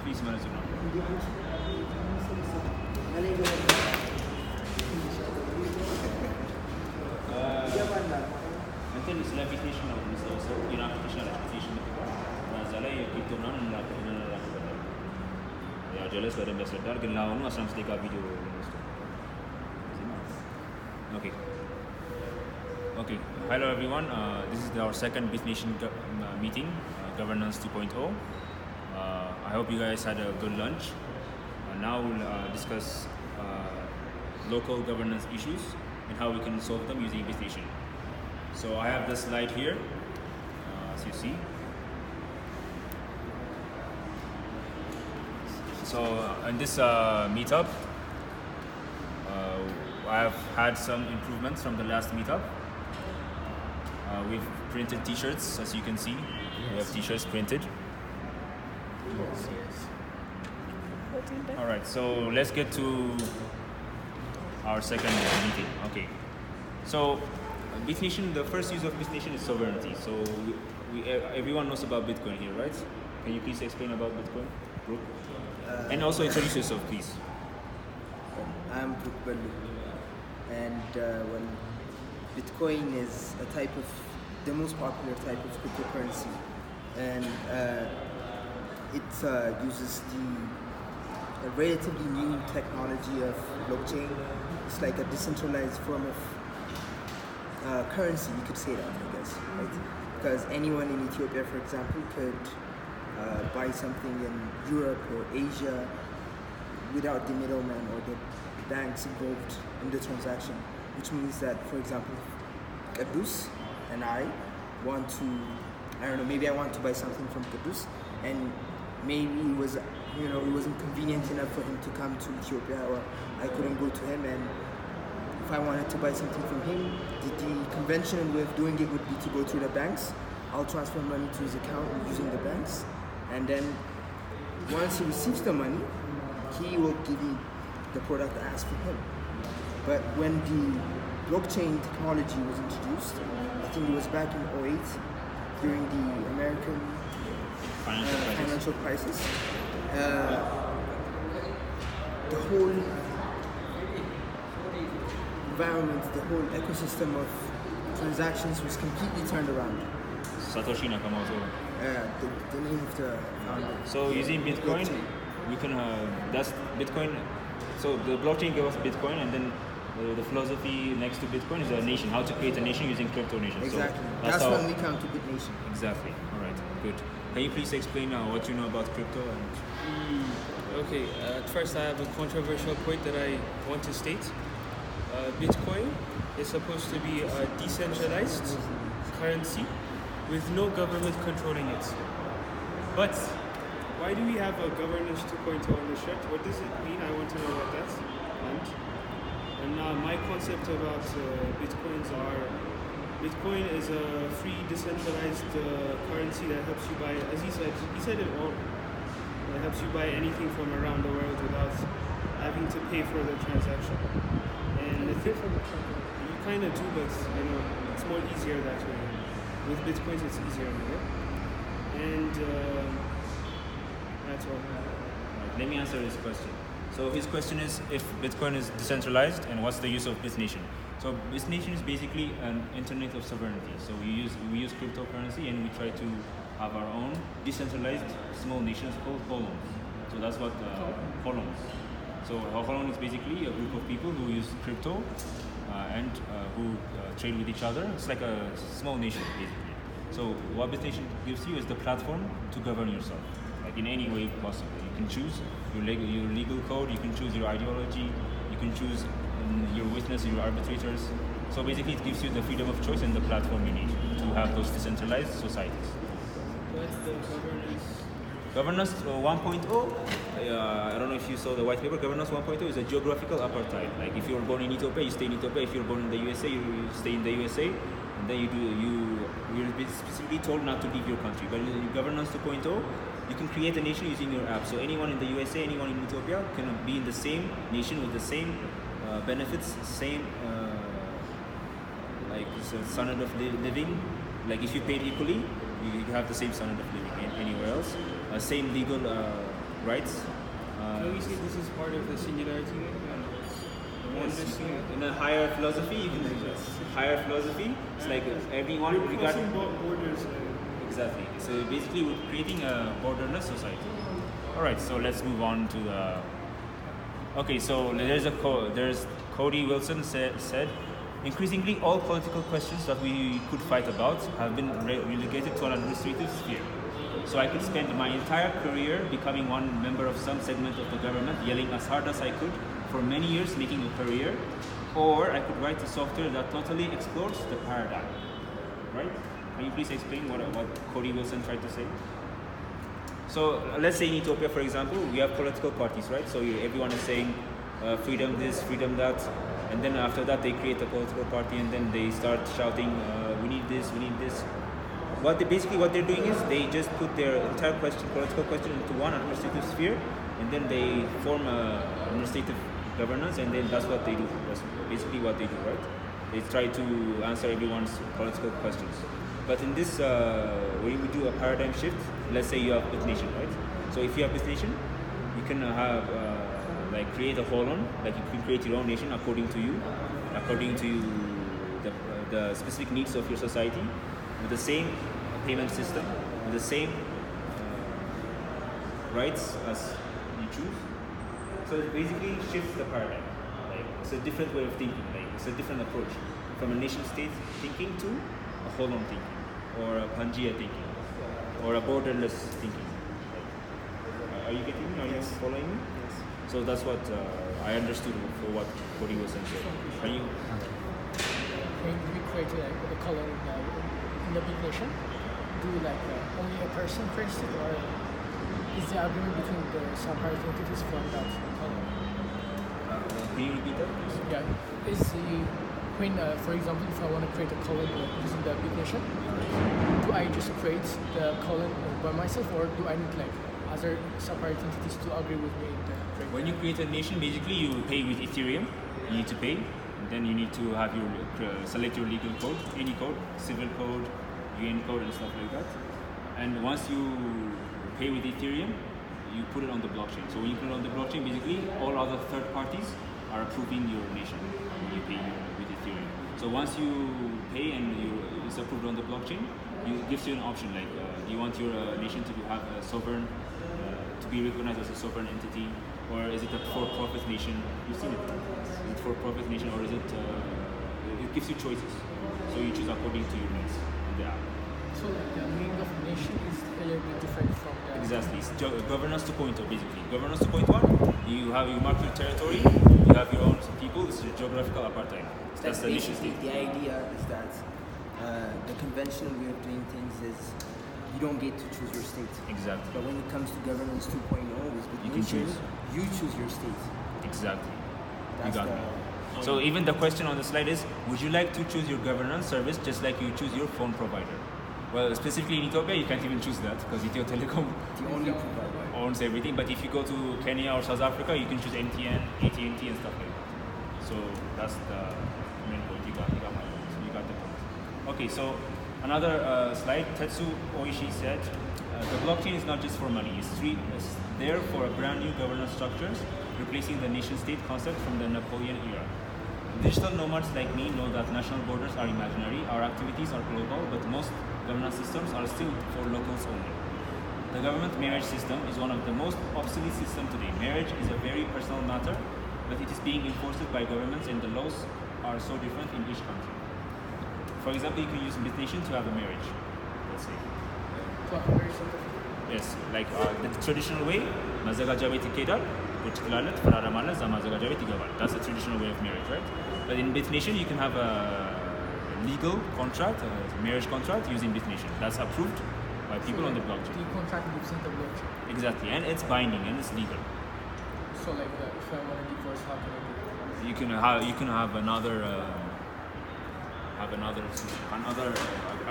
Please manage it now. እንትን ስለ ቢትኔሽን ነው የምንሰበሰው የናፍቴሽን አፕሊኬሽን እዛ ላይ ክሪፕቶ ምናምን እንላክበታለን። ያው ጀለስ በደንብ ያስረዳል፣ ግን ለአሁኑ 15 ደቂቃ ቪዲዮ ልንወስድ። Okay. Hello everyone. This is our second Bitnation meeting, Governance 2.0. I hope you guys had a good lunch. Now we'll discuss local governance issues and how we can solve them using Bitnation. So I have this slide here, as you see. So in this meetup, I have had some improvements from the last meetup. We've printed t-shirts, as you can see. Yes. We have t-shirts printed. Yes. All right, so let's get to our second meeting. Okay. So Bitnation, the first use of Bitnation is sovereignty. So everyone knows about Bitcoin here, right? Can you please explain about Bitcoin, Brooke? And also introduce yourself, please. I'm Brooke Bellu. And when Bitcoin is the most popular type of cryptocurrency, and it uses the relatively new technology of blockchain. It's like a decentralized form of currency, you could say that, I guess, right? Because anyone in Ethiopia, for example, could buy something in Europe or Asia without the middleman or the banks involved in the transaction, which means that, for example, Kadus and I want to, I don't know, maybe I want to buy something from Kadus, and maybe it wasn't convenient enough for him to come to Ethiopia, or I couldn't go to him, and if I wanted to buy something from him, the conventional way of doing it would be to go through the banks. I'll transfer money to his account using the banks, and then once he receives the money, he will give me the product I asked for him. But when the blockchain technology was introduced, I think it was back in 2008, during the American financial crisis, the whole environment, the whole ecosystem of transactions was completely turned around. Satoshi Nakamoto. The name of the founder. So using Bitcoin, we can, that's Bitcoin. So the blockchain gave us Bitcoin, and then the philosophy next to Bitcoin is a nation, how to create a nation using crypto nation. Exactly. So that's when we come to Bitnation. Exactly. All right. Good. Can you please explain what you know about crypto? Okay. At first, I have a controversial point that I want to state. Bitcoin is supposed to be a decentralized currency with no government controlling it. But why do we have a governance 2.0 on the shirt? What does it mean? I want to know what that meant. And now my concept about Bitcoin is a free, decentralized currency that helps you buy, as he said it all, that helps you buy anything from around the world without having to pay for the transaction. And I think you kind of do, but it's more easier that way. With Bitcoins, it's easier, and that's all. Let me answer this question. So his question is, if Bitcoin is decentralized, and what's the use of Bitnation? So Bitnation is basically an internet of sovereignty. So we use cryptocurrency, and we try to have our own decentralized small nations called colons. So that's what colons. So a colon is basically a group of people who use crypto and who trade with each other. It's like a small nation, basically. So what Bitnation gives you is the platform to govern yourself, like in any way possible. You can choose your legal code, you can choose your ideology, you can choose your witness, your arbitrators. So basically it gives you the freedom of choice and the platform you need to have those decentralized societies. What's the governance? Governance 1.0, I don't know if you saw the white paper. Governance 1.0 is a geographical apartheid. Like if you were born in Ethiopia, you stay in Ethiopia. If you were born in the USA, you stay in the USA. And then you're specifically told not to leave your country. But in Governance 2.0, you can create a nation using your app. So anyone in the USA, anyone in Ethiopia can be in the same nation with the same benefits, same like standard of living. Like if you paid equally, you have the same standard of living anywhere else. Same legal rights. Can we say this is part of the singularity way? Yes, in a higher philosophy, you can do this. Higher philosophy, it's like everyone regarding borders. exactly. So basically, we're creating a borderless society. All right, so let's move on to the. Okay, so there's Cody Wilson said, increasingly all political questions that we could fight about have been relegated to an administrative sphere. So I could spend my entire career becoming one member of some segment of the government, yelling as hard as I could for many years, making a career, or I could write a software that totally explodes the paradigm. Right? Can you please explain what Cody Wilson tried to say? So let's say in Ethiopia, for example, we have political parties, right? So everyone is saying freedom this, freedom that, and then after that they create a political party, and then they start shouting, we need this, we need this. What they're doing is they just put their entire political question into one administrative sphere, and then they form a administrative governance, and then that's what they do. That's basically what they do, right? They try to answer everyone's political questions. But in this, when we do a paradigm shift, let's say you have Bitnation, right? So if you have Bitnation, you can have like create a whole-on, like you can create your own nation according to you, according to the specific needs of your society, with the same payment system, with the same rights as you choose. So it basically shifts the paradigm. Like it's a different way of thinking. Like it's a different approach from a nation-state thinking to a whole-on thinking, or a Pangea thinking, or a borderless thinking. Are you getting me? Are you following me? Yes. So that's what I understood for what Cody was saying. Can you? When we create a color in the Bitnation, do only a person creates it, or is the agreement between the separate entities from that color? Can you repeat that, please? Yeah, is the when, for example, if I want to create a column using the Bitnation, do I just create the column by myself, or do I need other separate entities to agree with me in the create? When you create a nation, basically you pay with Ethereum. You need to pay. Then you need to have your select your legal code, any code, civil code, UN code, and stuff like that. And once you pay with Ethereum, you put it on the blockchain. So when you put it on the blockchain, basically all other third parties are approving your nation when you pay with Ethereum. So once you pay and it's approved on the blockchain, it gives you an option like, do you want your nation to have a sovereign, to be recognized as a sovereign entity, or is it a for-profit nation? You've seen it. Is it for-profit nation, or is it? It gives you choices. So you choose according to your needs in the app. So the meaning of nation is a little bit different from the... Exactly. It's governance 2.0 basically. Governance 2.1, you mark your territory, you have your own people, this is geographical apartheid. That's the nation state. The idea is that the conventional way of doing things is you don't get to choose your state. Exactly. But when it comes to governance 2.0, is with You can choose. You choose your state. Exactly. That's you got the me. point. So even the question on the slide is, would you like to choose your governance service just like you choose your phone provider? Well, specifically in Ethiopia, you can't even choose that because Ethio Telecom The only provider. owns everything. But if you go to Kenya or South Africa, you can choose MTN, AT&T, and stuff like that. So that's the main point. You got my point. You got the point. Okay, so another slide. Tetsu Oishi said, the blockchain is not just for money. It's there for a brand new governance structures, replacing the nation-state concept from the Napoleon era. Digital nomads like me know that national borders are imaginary, our activities are global, but most governance systems are still for locals only. The government marriage system is one of the most obsolete systems today. Marriage is a very personal matter, but it is being enforced by governments, and the laws are so different in each country. For example, you can use Bitnation to have a marriage, let's say. Yes, like the traditional way, ማዘጋጃ ቤት ይኬዳል፣ ቁጭ ትላለህ፣ ትፈራረማለህ፣ እዛ ማዘጋጃ ቤት ይገባል. That's the traditional way of marriage, right? But in Bitnation, you can have a legal contract, a marriage contract using Bitnation. That's approved by people on the blockchain. The contract lives in the blockchain. Exactly, and it's binding and it's legal. So if I want to divorce, how can I do it? You can have another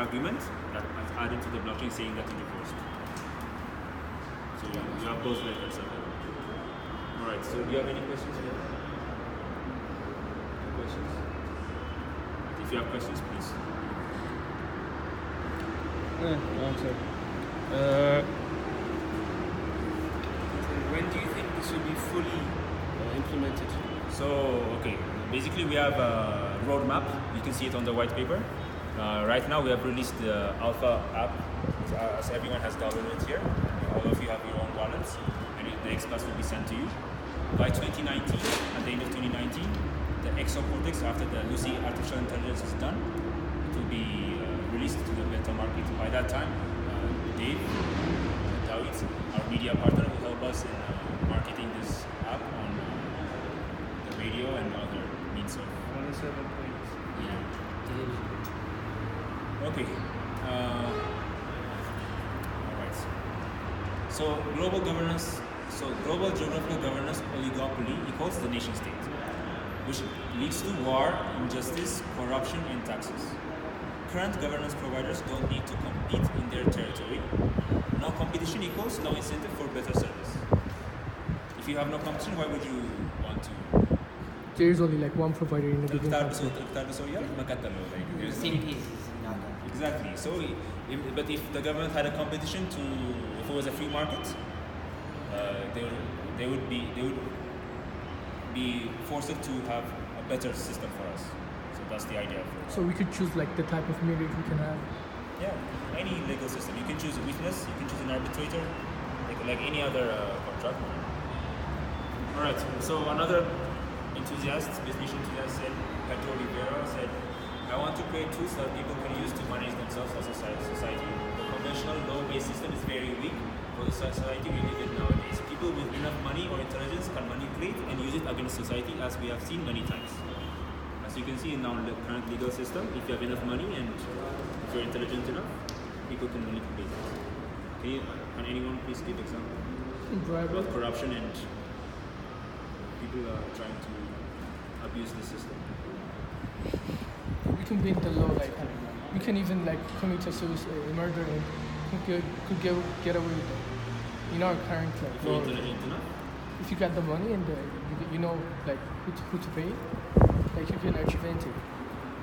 argument that is added to the blockchain saying that you divorced. So you have those letters available. All right. So do you have any questions here? Any questions? If you have questions, please. to be fully implemented? So, okay, basically we have a roadmap. You can see it on the white paper. Right now we have released the alpha app, as everyone has downloaded it here. All of you have your own wallets, and the XPass will be sent to you. By 2019, at the end of 2019, the exocortex, after the Lucy artificial intelligence is done, it will be released to the beta market. By that time, Dave, Dawit, our media partner, will help us in marketing this app on the radio and other means of. Yeah. Okay. All right. So global governance. So global geographical governance oligopoly equals the nation state, which leads to war, injustice, corruption, and taxes. Current governance providers don't need to compete in their territory. No competition equals no incentive for better service. If you have no competition, why would you want to? There is only like one provider in the given country. Exactly. So, but if the government had a competition to, if it was a free market, they would be forced to have a better system for us. So that's the idea. So we could choose like the type of marriage we can have. Yeah, any legal system. You can choose a witness. You can choose an arbitrator, like any other contract. All right. So another enthusiast, business enthusiast, said, Pedro Rivera said, I want to create tools that people can use to manage themselves as a society. The conventional law-based system is very weak for the society we live in nowadays. People with enough money or intelligence can manipulate and use it against society, as we have seen many times. As you can see in our current legal system, if you have enough money and if you're intelligent enough, people can manipulate it. Can anyone please give example? Bribery. About corruption and people are trying to abuse the system. We can bend the law, like we can even like commit a murder and could get away with it. In our current If like you're law, intelligent enough, if you got the money and you know like who to pay, like you can achieve anything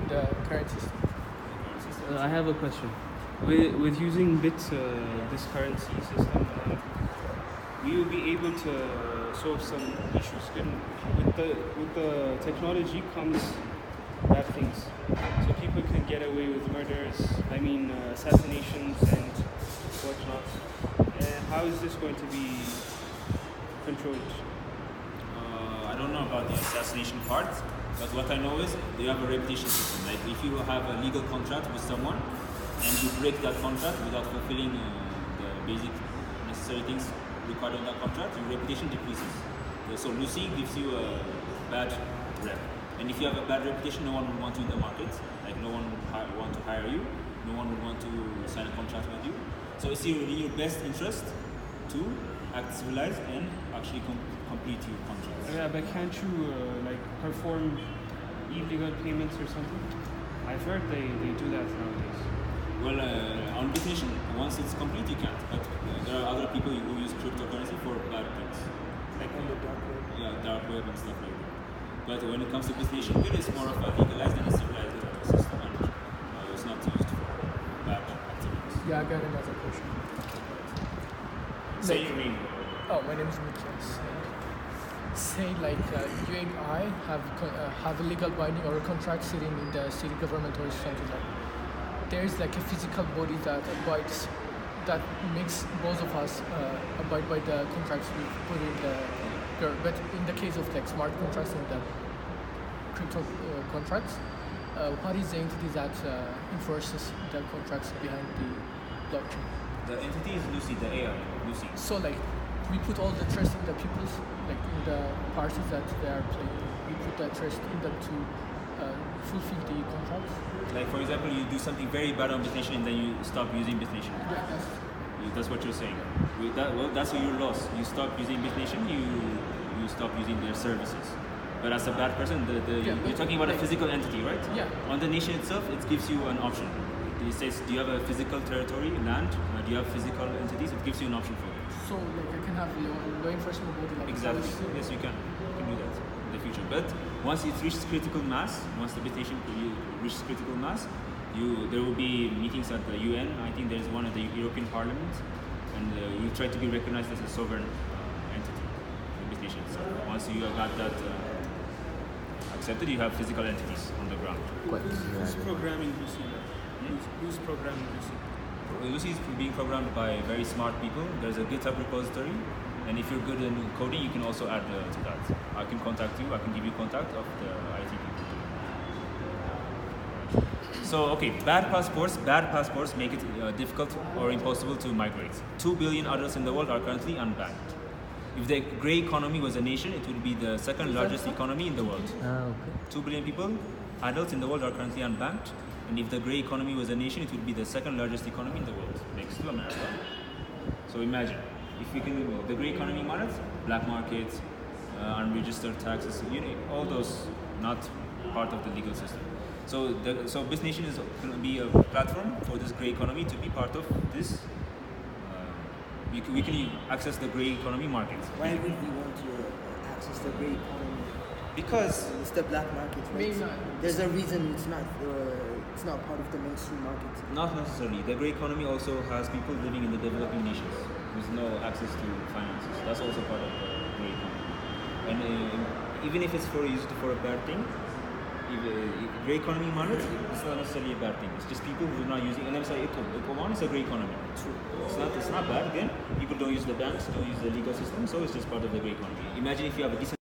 in the current system. I have a question. With using this currency system, we will be able to solve some issues. With the technology comes bad things. So people can get away with murders, assassinations and whatnot. How is this going to be controlled? I don't know about the assassination part, but what I know is they have a reputation system. Like if you have a legal contract with someone and you break that contract without fulfilling the basic necessary things required on that contract, your reputation decreases. So Lucy gives you a bad rep. And if you have a bad reputation, no one will want you in the market. Like no one would want to hire you. No one would want to sign a contract with you. So it's in your best interest to act civilized and actually complete your contracts. Yeah, but can't you perform illegal payments or something? I've heard they do that nowadays. Well, on Bitnation, once it's complete, you can't. But there are other people who use cryptocurrency for bad things. Like on the dark web. Yeah, dark web and stuff like that. But when it comes to Bitnation, it is more of a legalized and a civilized system, and it's not used for bad activities. Yeah, I got another question. Say your name. Oh, my name is Mikias. Say like you and I have a legal binding or a contract sitting in the city government or something like. There is like a physical body that abides, that makes both of us abide by the contracts we put in the. But in the case of like smart contracts and the crypto contracts, what is the entity that enforces the contracts behind the blockchain? The entity is Lucy, the AI, Lucy. So like we put all the trust in the people's, like in the parties that they are playing. We put that trust in them to fulfill the contracts. Like for example, you do something very bad on Bitnation and then you stop using Bitnation. Yeah, That's what you're saying. That's your loss. You stop using Bitnation, you stop using their services. But as a bad person, you're talking about a physical entity, right? Yeah. On the nation itself, it gives you an option. It says, do you have a physical territory, land? Do you have physical entities? It gives you an option for it. So like I can have law enforcement body like Exactly. police. Yes, you can. You can do that in the future. But once it reaches critical mass, once the Bitnation reaches critical mass, there will be meetings at the UN. I think there's one at the European Parliament, and you try to be recognized as a sovereign entity, the Bitnation. So once you got that accepted, you have physical entities on the ground. Who's programming Lucy? Who's programming Lucy? Lucy is being programmed by very smart people. There's a GitHub repository, and if you're good in coding, you can also add to that. I can contact you. I can give you contact of the IT people. So, okay, bad passports make it difficult or impossible to migrate. 2 billion adults in the world are currently unbanked. If the grey economy was a nation, it would be the second largest economy in the world. 2 billion people, adults in the world are currently unbanked. And if the grey economy was a nation, it would be the second largest economy in the world, next to America. So imagine, if we can, the grey economy means black markets, unregistered taxes, all those not part of the legal system. So Bitnation is going to be a platform for this grey economy to be part of this. We can access the grey economy market. Why would we want to access the grey economy? Because It's the black market, right? Maybe not. There's a reason it's not part of the mainstream market. not necessarily. The grey economy also has people living in the developing nations with no access to finances. That's also part of the grey economy. And even if it's used for a bad thing, grey economy market, it's not necessarily a bad thing. It's just people who are not using. And I'm saying, Eco1 is a grey economy. It's not bad. Again, people don't use the banks, don't use the legal system, so it's just part of the grey economy. Imagine if you have a decent